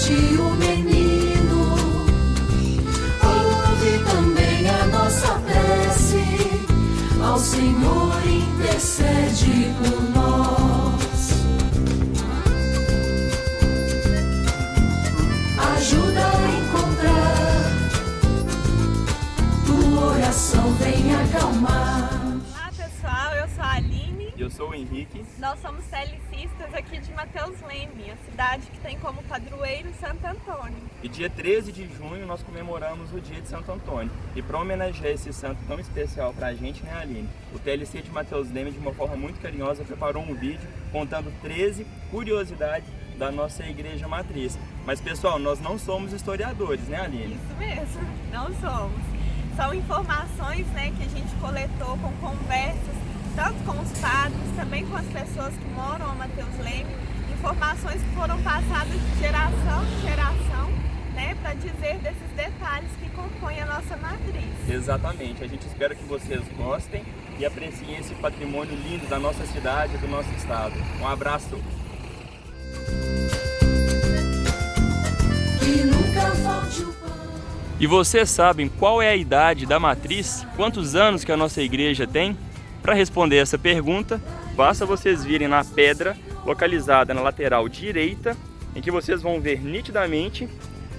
levaste o menino, ouve também a nossa prece, ao Senhor intercede por nós. Ajuda a encontrar, tua oração vem acalmar. Olá pessoal, eu sou a Aline. Eu sou o Henrique. Nós somos telecistas aqui de Mateus Leme, a cidade que tem como padroeiro Santo Antônio. E dia 13 de junho nós comemoramos o dia de Santo Antônio. E para homenagear esse santo tão especial para a gente, né, Aline? O TLC de Mateus Leme, de uma forma muito carinhosa, preparou um vídeo contando 13 curiosidades da nossa igreja matriz. Mas pessoal, nós não somos historiadores, né, Aline? Isso mesmo, não somos. São informações, né, que a gente coletou com conversas, tanto com os padres, também com as pessoas que moram a Mateus Leme, informações que foram passadas de geração em geração, né, para dizer desses detalhes que compõem a nossa matriz. Exatamente, a gente espera que vocês gostem e apreciem esse patrimônio lindo da nossa cidade e do nosso estado. Um abraço! Que nunca falte o pão. E vocês sabem qual é a idade da matriz? Quantos anos que a nossa igreja tem? Para responder essa pergunta, basta vocês virem na pedra localizada na lateral direita, em que vocês vão ver nitidamente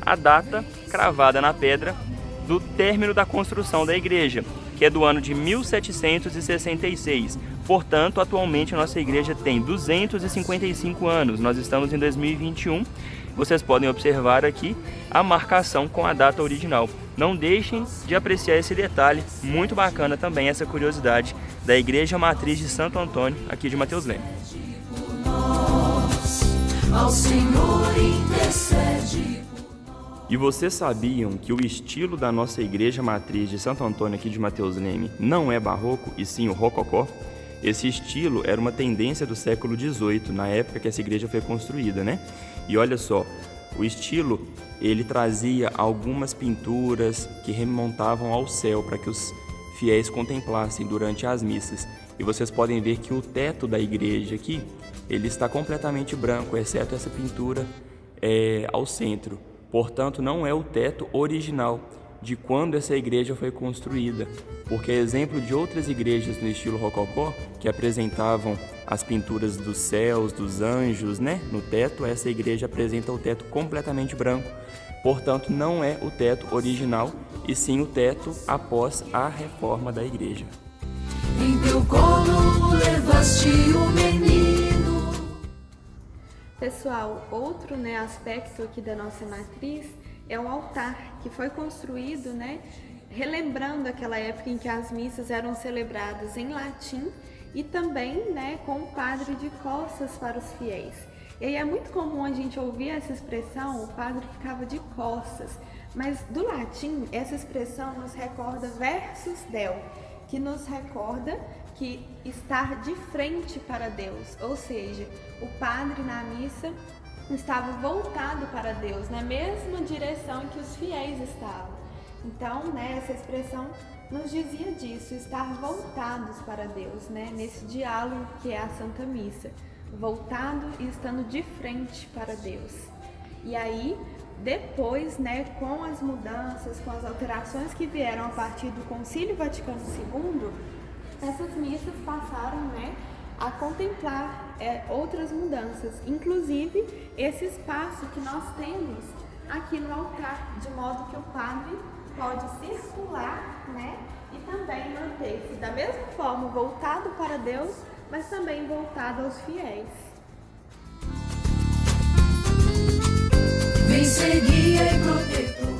a data cravada na pedra do término da construção da igreja, que é do ano de 1766. Portanto, atualmente a nossa igreja tem 255 anos. Nós estamos em 2021. Vocês podem observar aqui a marcação com a data original. Não deixem de apreciar esse detalhe, muito bacana também essa curiosidade da Igreja Matriz de Santo Antônio, aqui de Mateus Leme. Ao Senhor intercede. E vocês sabiam que o estilo da nossa Igreja Matriz de Santo Antônio, aqui de Mateus Leme, não é barroco, e sim o rococó? Esse estilo era uma tendência do século XVIII, na época que essa igreja foi construída, né? E olha só, o estilo, ele trazia algumas pinturas que remontavam ao céu para que os fiéis contemplassem durante as missas. E vocês podem ver que o teto da igreja aqui, ele está completamente branco, exceto essa pintura ao centro. Portanto, não é o teto original de quando essa igreja foi construída, porque é exemplo de outras igrejas no estilo rococó que apresentavam as pinturas dos céus, dos anjos, né, no teto. Essa igreja apresenta o teto completamente branco, portanto não é o teto original, e sim o teto após a reforma da igreja. Em teu colo levaste o menino. Pessoal, outro, né, aspecto aqui da nossa matriz é o altar, que foi construído, né, relembrando aquela época em que as missas eram celebradas em latim e também, né, com o padre de costas para os fiéis. E aí é muito comum a gente ouvir essa expressão, o padre ficava de costas, mas do latim essa expressão nos recorda versus Deo, que nos recorda que estar de frente para Deus, ou seja, o padre na missa estava voltado para Deus, na mesma direção em que os fiéis estavam. Então, né, essa expressão nos dizia disso, estar voltados para Deus, né, nesse diálogo que é a Santa Missa, voltado e estando de frente para Deus. E aí, depois, né, com as mudanças, com as alterações que vieram a partir do Concílio Vaticano II, essas missas passaram, né, a contemplar outras mudanças, inclusive esse espaço que nós temos aqui no altar, de modo que o padre pode circular, né, e também manter-se da mesma forma voltado para Deus, mas também voltado aos fiéis. Vem ser guia e protetor.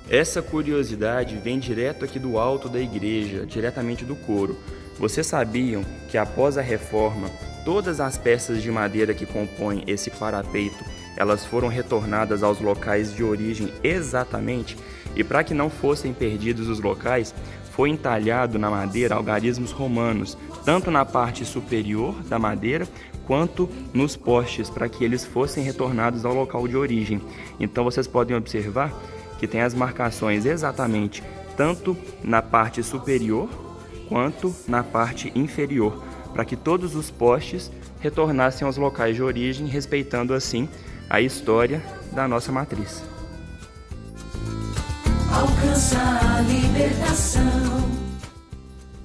Essa curiosidade vem direto aqui do alto da igreja, diretamente do coro. Vocês sabiam que após a reforma, todas as peças de madeira que compõem esse parapeito, elas foram retornadas aos locais de origem exatamente, e para que não fossem perdidos os locais, foi entalhado na madeira algarismos romanos, tanto na parte superior da madeira, quanto nos postes, para que eles fossem retornados ao local de origem. Então vocês podem observar que tem as marcações exatamente tanto na parte superior quanto na parte inferior, para que todos os postes retornassem aos locais de origem, respeitando assim a história da nossa matriz. alcança a libertação.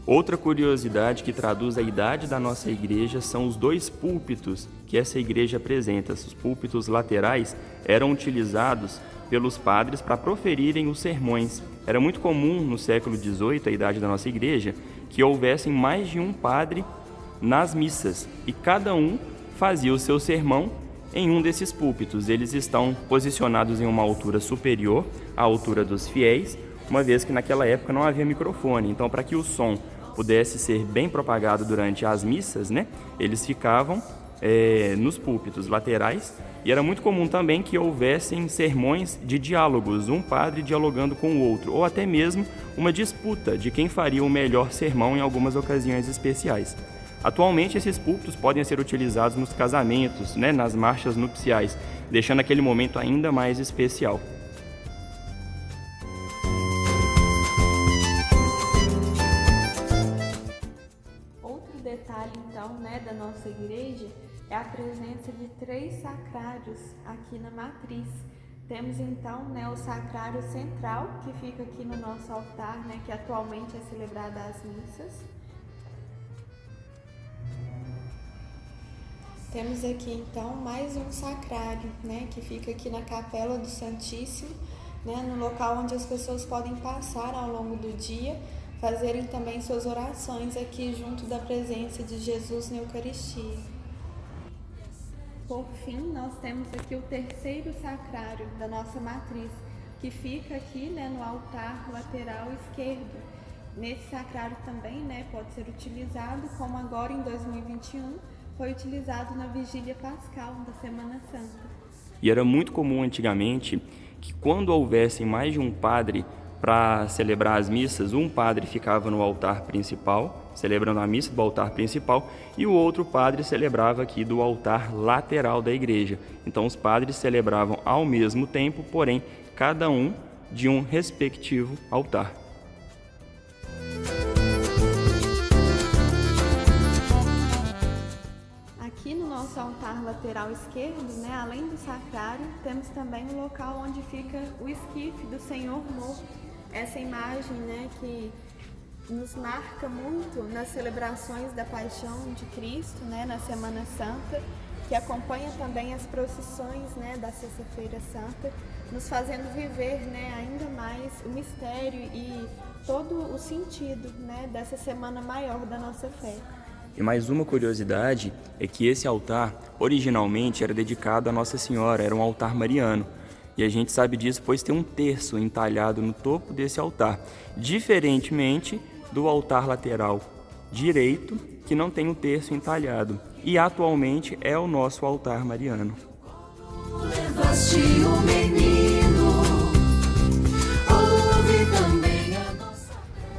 Outra curiosidade que traduz a idade da nossa igreja são os 2 púlpitos que essa igreja apresenta. Os púlpitos laterais eram utilizados pelos padres para proferirem os sermões. Era muito comum no século XVIII, a idade da nossa igreja, que houvessem mais de um padre nas missas e cada um fazia o seu sermão em um desses púlpitos. Eles estão posicionados em uma altura superior à altura dos fiéis, uma vez que naquela época não havia microfone. Então, para que o som pudesse ser bem propagado durante as missas, eles ficavam nos púlpitos laterais, e era muito comum também que houvessem sermões de diálogos, um padre dialogando com o outro, ou até mesmo uma disputa de quem faria o melhor sermão em algumas ocasiões especiais. Atualmente, esses púlpitos podem ser utilizados nos casamentos, nas marchas nupciais, deixando aquele momento ainda mais especial. Detalhe então, da nossa igreja é a presença de 3 sacrários aqui na matriz. Temos então o sacrário central, que fica aqui no nosso altar, que atualmente é celebrado às missas. Temos aqui então mais um sacrário, que fica aqui na Capela do Santíssimo, no local onde as pessoas podem passar ao longo do dia, fazerem também suas orações aqui junto da presença de Jesus na Eucaristia. Por fim, nós temos aqui o 3º sacrário da nossa matriz, que fica aqui no altar lateral esquerdo. Nesse sacrário também pode ser utilizado, como agora em 2021 foi utilizado na Vigília Pascal da Semana Santa. E era muito comum antigamente que quando houvessem mais de um padre para celebrar as missas, um padre ficava no altar principal, celebrando a missa do altar principal, e o outro padre celebrava aqui do altar lateral da igreja. Então os padres celebravam ao mesmo tempo, porém cada um de um respectivo altar. Aqui no nosso altar lateral esquerdo, além do sacrário, temos também o local onde fica o esquife do Senhor morto. Essa imagem que nos marca muito nas celebrações da Paixão de Cristo, na Semana Santa, que acompanha também as procissões da Sexta-feira Santa, nos fazendo viver ainda mais o mistério e todo o sentido dessa semana maior da nossa fé. E mais uma curiosidade é que esse altar originalmente era dedicado a Nossa Senhora, era um altar mariano. E a gente sabe disso pois tem um terço entalhado no topo desse altar, diferentemente do altar lateral direito, que não tem um terço entalhado. E atualmente é o nosso altar mariano. Levaste o menino, ouve também a nossa.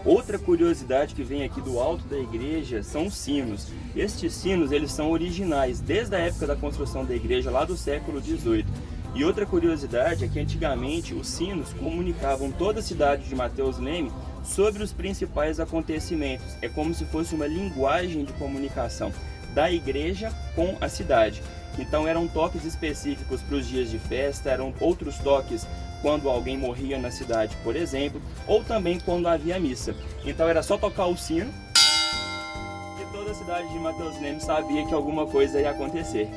Outra curiosidade que vem aqui do alto da igreja são os sinos. Estes sinos eles são originais desde a época da construção da igreja, lá do século XVIII. E outra curiosidade é que antigamente os sinos comunicavam toda a cidade de Mateus Leme sobre os principais acontecimentos. É como se fosse uma linguagem de comunicação da igreja com a cidade. Então eram toques específicos para os dias de festa, eram outros toques quando alguém morria na cidade, por exemplo, ou também quando havia missa. Então era só tocar o sino e toda a cidade de Mateus Leme sabia que alguma coisa ia acontecer.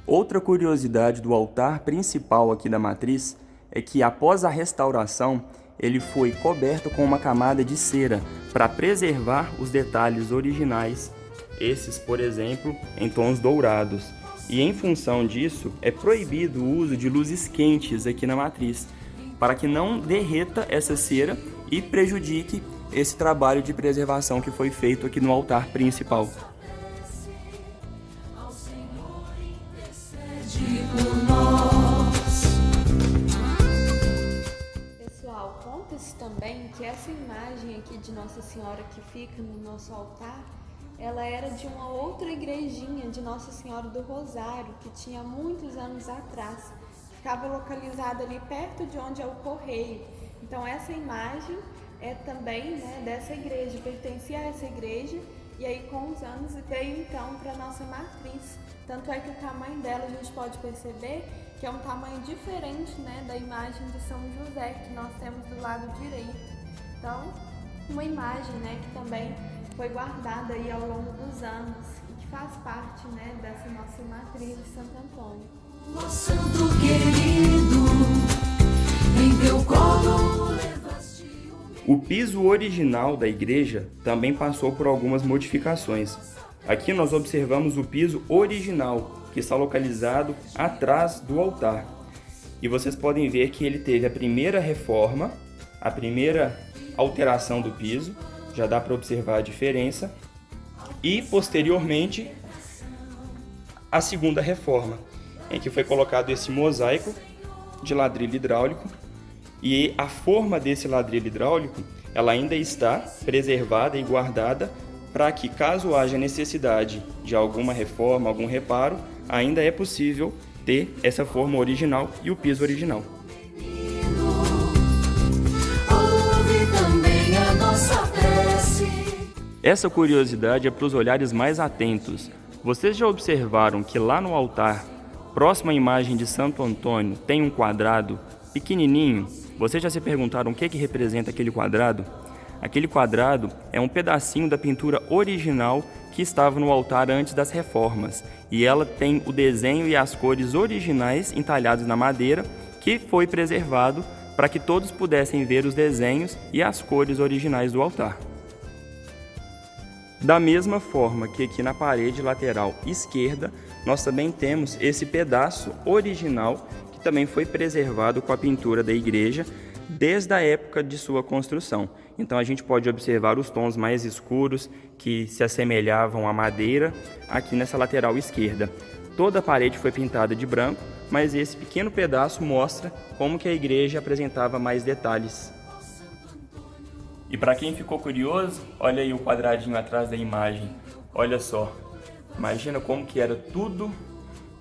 Outra curiosidade do altar principal aqui da matriz é que após a restauração ele foi coberto com uma camada de cera para preservar os detalhes originais, esses, por exemplo, em tons dourados. E em função disso é proibido o uso de luzes quentes aqui na matriz, para que não derreta essa cera e prejudique esse trabalho de preservação que foi feito aqui no altar principal. Pessoal, conta-se também que essa imagem aqui de Nossa Senhora que fica no nosso altar, ela era de uma outra igrejinha de Nossa Senhora do Rosário, que tinha muitos anos atrás. Ficava localizada ali perto de onde é o Correio. Então essa imagem é também dessa igreja, pertencia a essa igreja e aí com os anos veio então para a nossa matriz. Tanto é que o tamanho dela a gente pode perceber que é um tamanho diferente, né, da imagem de São José que nós temos do lado direito. Então, uma imagem, né, que também foi guardada aí ao longo dos anos e que faz parte, né, dessa nossa matriz de Santo Antônio. Ó Santo querido, em teu colo levaste O piso original da igreja também passou por algumas modificações. Aqui nós observamos o piso original, que está localizado atrás do altar. E vocês podem ver que ele teve a primeira reforma, a primeira alteração do piso, já dá para observar a diferença, e posteriormente a segunda reforma, em que foi colocado esse mosaico de ladrilho hidráulico, e a forma desse ladrilho hidráulico ela ainda está preservada e guardada para que, caso haja necessidade de alguma reforma, algum reparo, ainda é possível ter essa forma original e o piso original. ouve também a nossa prece. Essa curiosidade é para os olhares mais atentos. Vocês já observaram que lá no altar, próximo à imagem de Santo Antônio, tem um quadrado pequenininho? Vocês já se perguntaram o que representa aquele quadrado? Aquele quadrado é um pedacinho da pintura original que estava no altar antes das reformas. E ela tem o desenho e as cores originais entalhados na madeira, que foi preservado para que todos pudessem ver os desenhos e as cores originais do altar. Da mesma forma que aqui na parede lateral esquerda, nós também temos esse pedaço original que também foi preservado com a pintura da igreja desde a época de sua construção. Então a gente pode observar os tons mais escuros que se assemelhavam à madeira aqui nessa lateral esquerda. Toda a parede foi pintada de branco, mas esse pequeno pedaço mostra como que a igreja apresentava mais detalhes. E para quem ficou curioso, olha aí o quadradinho atrás da imagem. Olha só, imagina como que era tudo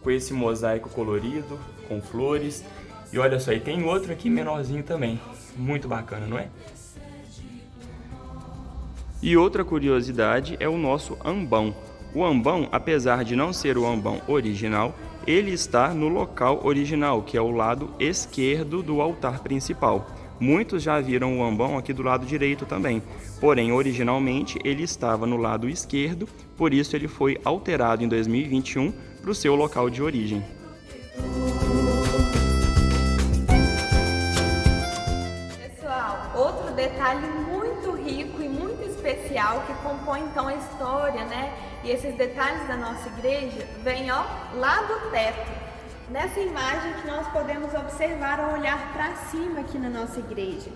com esse mosaico colorido, com flores. E olha só, e tem outro aqui menorzinho também. Muito bacana, não é? E outra curiosidade é o nosso ambão. O ambão, apesar de não ser o ambão original, ele está no local original, que é o lado esquerdo do altar principal. Muitos já viram o ambão aqui do lado direito também, porém originalmente ele estava no lado esquerdo, por isso ele foi alterado em 2021 para o seu local de origem. Pessoal, outro detalhe muito rico e muito especial que compõe então a história, né? E esses detalhes da nossa igreja vem ó, lá do teto. Nessa imagem que nós podemos observar ao olhar para cima aqui na nossa igreja.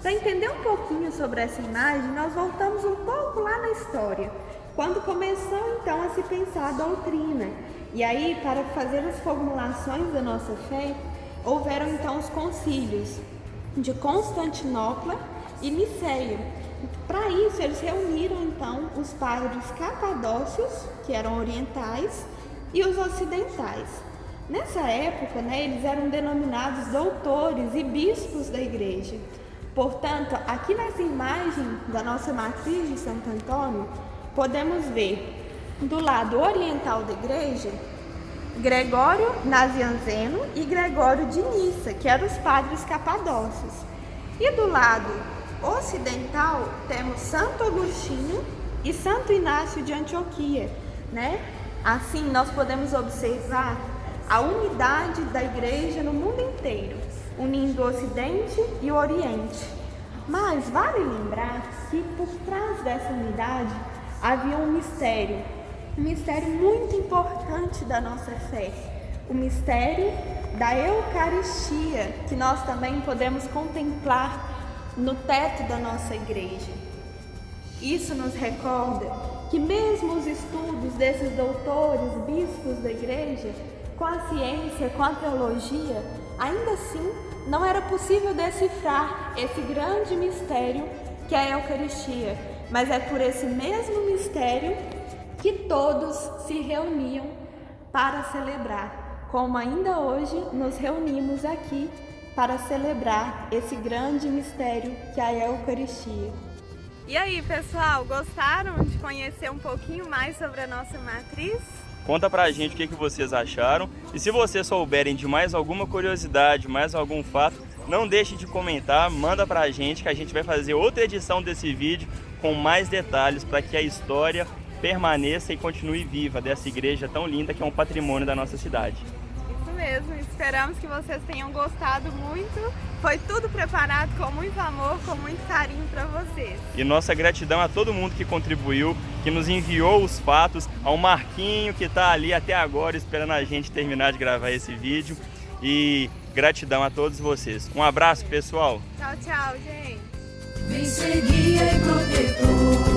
Para entender um pouquinho sobre essa imagem, nós voltamos um pouco lá na história, quando começou então a se pensar a doutrina. E aí, para fazer as formulações da nossa fé, houveram então os concílios de Constantinopla e Niceia. Para isso, eles reuniram então os padres capadócios, que eram orientais, e os ocidentais. Nessa época, né, eles eram denominados doutores e bispos da igreja. Portanto, aqui nessa imagem da nossa matriz de Santo Antônio, podemos ver do lado oriental da igreja, Gregório Nazianzeno e Gregório de Nissa, que eram os padres capadócios. E do lado ocidental, temos Santo Agostinho e Santo Inácio de Antioquia, né? Assim, nós podemos observar a unidade da igreja no mundo inteiro, unindo o Ocidente e o Oriente. Mas vale lembrar que por trás dessa unidade havia um mistério muito importante da nossa fé, o mistério da Eucaristia, que nós também podemos contemplar no teto da nossa igreja. Isso nos recorda que mesmo os estudos desses doutores, bispos da igreja, com a ciência, com a teologia, ainda assim não era possível decifrar esse grande mistério que é a Eucaristia. Mas é por esse mesmo mistério que todos se reuniam para celebrar, como ainda hoje nos reunimos aqui para celebrar esse grande mistério que é a Eucaristia. E aí, pessoal, gostaram de conhecer um pouquinho mais sobre a nossa matriz? Conta pra gente o que vocês acharam. E se vocês souberem de mais alguma curiosidade, mais algum fato, não deixe de comentar, manda pra gente que a gente vai fazer outra edição desse vídeo com mais detalhes para que a história permaneça e continue viva dessa igreja tão linda que é um patrimônio da nossa cidade. Isso mesmo, esperamos que vocês tenham gostado muito. Foi tudo preparado com muito amor, com muito carinho para vocês. E nossa gratidão a todo mundo que contribuiu, que nos enviou os fatos, ao Marquinho que está ali até agora esperando a gente terminar de gravar esse vídeo. E gratidão a todos vocês. Um abraço, pessoal. Tchau, tchau, gente. Vem ser guia e protetor.